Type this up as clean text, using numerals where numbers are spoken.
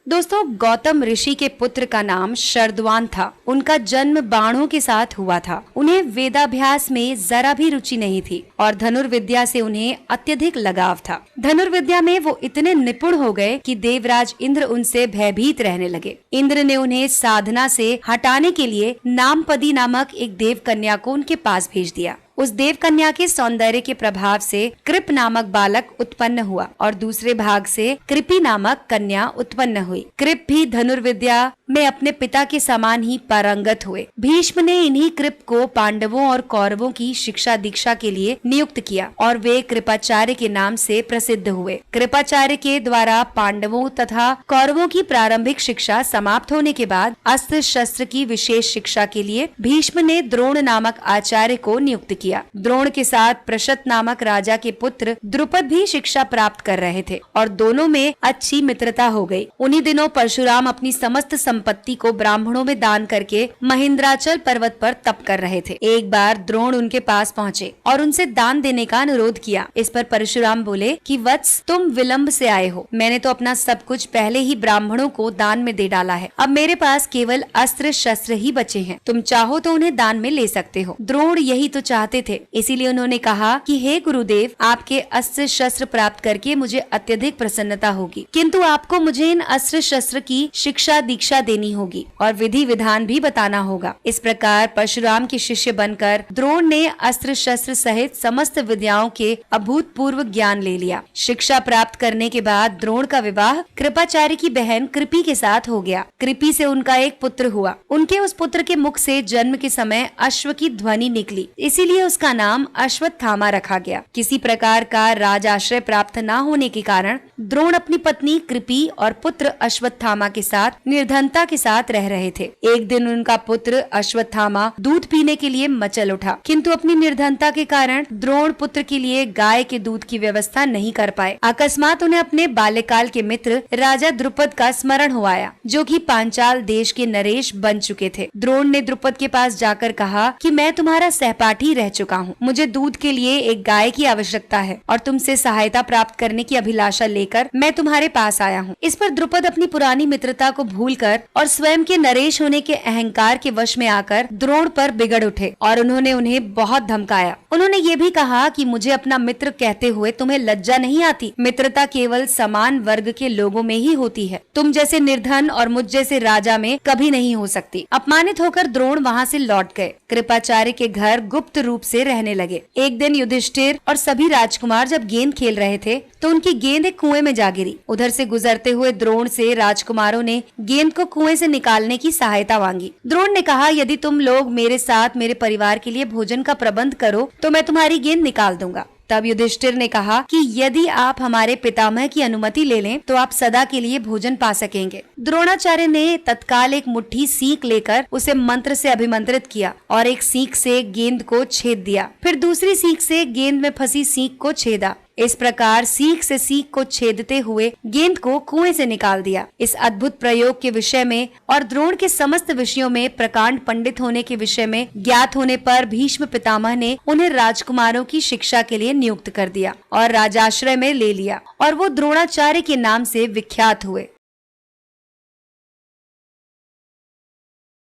दोस्तों, गौतम ऋषि के पुत्र का नाम शरद्वान था। उनका जन्म बाणों के साथ हुआ था। उन्हें वेदाभ्यास में जरा भी रुचि नहीं थी और धनुर्विद्या से उन्हें अत्यधिक लगाव था। धनुर्विद्या में वो इतने निपुण हो गए कि देवराज इंद्र उनसे भयभीत रहने लगे। इंद्र ने उन्हें साधना से हटाने के लिए नामपदी नामक एक देव कन्या को उनके पास भेज दिया। उस देव कन्या के सौंदर्य के प्रभाव से कृप नामक बालक उत्पन्न हुआ और दूसरे भाग से कृपी नामक कन्या उत्पन्न हुई। कृप भी धनुर्विद्या में अपने पिता के समान ही पारंगत हुए। भीष्म ने इन्हीं कृप को पांडवों और कौरवों की शिक्षा दीक्षा के लिए नियुक्त किया और वे कृपाचार्य के नाम से प्रसिद्ध हुए। कृपाचार्य के द्वारा पांडवों तथा कौरवों की प्रारंभिक शिक्षा समाप्त होने के बाद अस्त्र शस्त्र की विशेष शिक्षा के लिए भीष्म ने द्रोण नामक आचार्य को नियुक्त किया। द्रोण के साथ प्रशत नामक राजा के पुत्र द्रुपद भी शिक्षा प्राप्त कर रहे थे और दोनों में अच्छी मित्रता हो गई। उन्हीं दिनों परशुराम अपनी समस्त संपत्ति को ब्राह्मणों में दान करके महेंद्राचल पर्वत पर तप कर रहे थे। एक बार द्रोण उनके पास पहुँचे और उनसे दान देने का अनुरोध किया। इस पर परशुराम बोले कि वत्स, तुम विलंब से आए हो। मैंने तो अपना सब कुछ पहले ही ब्राह्मणों को दान में दे डाला है। अब मेरे पास केवल अस्त्र शस्त्र ही बचे हैं। तुम चाहो तो उन्हें दान में ले सकते हो। द्रोण यही तो चाहते थे, इसीलिए उन्होंने कहा कि हे गुरुदेव, आपके अस्त्र शस्त्र प्राप्त करके मुझे अत्यधिक प्रसन्नता होगी, किंतु आपको मुझे इन अस्त्र शस्त्र की शिक्षा दीक्षा देनी होगी और विधि विधान भी बताना होगा। इस प्रकार परशुराम के शिष्य बनकर द्रोण ने अस्त्र शस्त्र सहित समस्त विद्याओं के अभूतपूर्व ज्ञान ले लिया। शिक्षा प्राप्त करने के बाद द्रोण का विवाह कृपाचार्य की बहन कृपी के साथ हो गया। कृपी से उनका एक पुत्र हुआ। उनके उस पुत्र के मुख से जन्म के समय अश्व की ध्वनि निकली, इसीलिए उसका नाम अश्वत्थामा रखा गया। किसी प्रकार का राजाश्रय प्राप्त न होने के कारण द्रोण अपनी पत्नी कृपी और पुत्र अश्वत्थामा के साथ निर्धनता के साथ रह रहे थे। एक दिन उनका पुत्र अश्वत्थामा दूध पीने के लिए मचल उठा, किंतु अपनी निर्धनता के कारण द्रोण पुत्र के लिए गाय के दूध की व्यवस्था नहीं कर पाए। अकस्मात उन्हें अपने बाल्यकाल के मित्र राजा द्रुपद का स्मरण हो आया, जो कि पांचाल देश के नरेश बन चुके थे। द्रोण ने द्रुपद के पास जाकर कहा कि मैं तुम्हारा सहपाठी रह चुका हूँ। मुझे दूध के लिए एक गाय की आवश्यकता है और तुमसे सहायता प्राप्त करने की अभिलाषा लेकर मैं तुम्हारे पास आया हूँ। इस पर द्रुपद अपनी पुरानी मित्रता को भूलकर और स्वयं के नरेश होने के अहंकार के वश में आकर द्रोण पर बिगड़ उठे और उन्होंने उन्हें बहुत धमकाया। उन्होंने ये भी कहा कि मुझे अपना मित्र कहते हुए तुम्हें लज्जा नहीं आती? मित्रता केवल समान वर्ग के लोगों में ही होती है। तुम जैसे निर्धन और मुझ जैसे राजा में कभी नहीं हो सकती। अपमानित होकर द्रोण वहाँ से लौट गए। कृपाचार्य के घर गुप्त रूप से रहने लगे। एक दिन युधिष्ठिर और सभी राजकुमार जब गेंद खेल रहे थे तो उनकी गेंद एक कुएं में जा गिरी। उधर से गुजरते हुए द्रोण से राजकुमारों ने गेंद को कुएं से निकालने की सहायता मांगी। द्रोण ने कहा, यदि तुम लोग मेरे साथ मेरे परिवार के लिए भोजन का प्रबंध करो तो मैं तुम्हारी गेंद निकाल दूंगा। तब युधिष्ठिर ने कहा कि यदि आप हमारे पितामह की अनुमति ले लें तो आप सदा के लिए भोजन पा सकेंगे। द्रोणाचार्य ने तत्काल एक मुट्ठी सीख लेकर उसे मंत्र से अभिमंत्रित किया और एक सीख से गेंद को छेद दिया। फिर दूसरी सीख से गेंद में फंसी सीख को छेदा। इस प्रकार सीख से सीख को छेदते हुए गेंद को कुएं से निकाल दिया। इस अद्भुत प्रयोग के विषय में और द्रोण के समस्त विषयों में प्रकांड पंडित होने के विषय में ज्ञात होने पर भीष्म पितामह ने उन्हें राजकुमारों की शिक्षा के लिए नियुक्त कर दिया और राजाश्रय में ले लिया और वो द्रोणाचार्य के नाम से विख्यात हुए।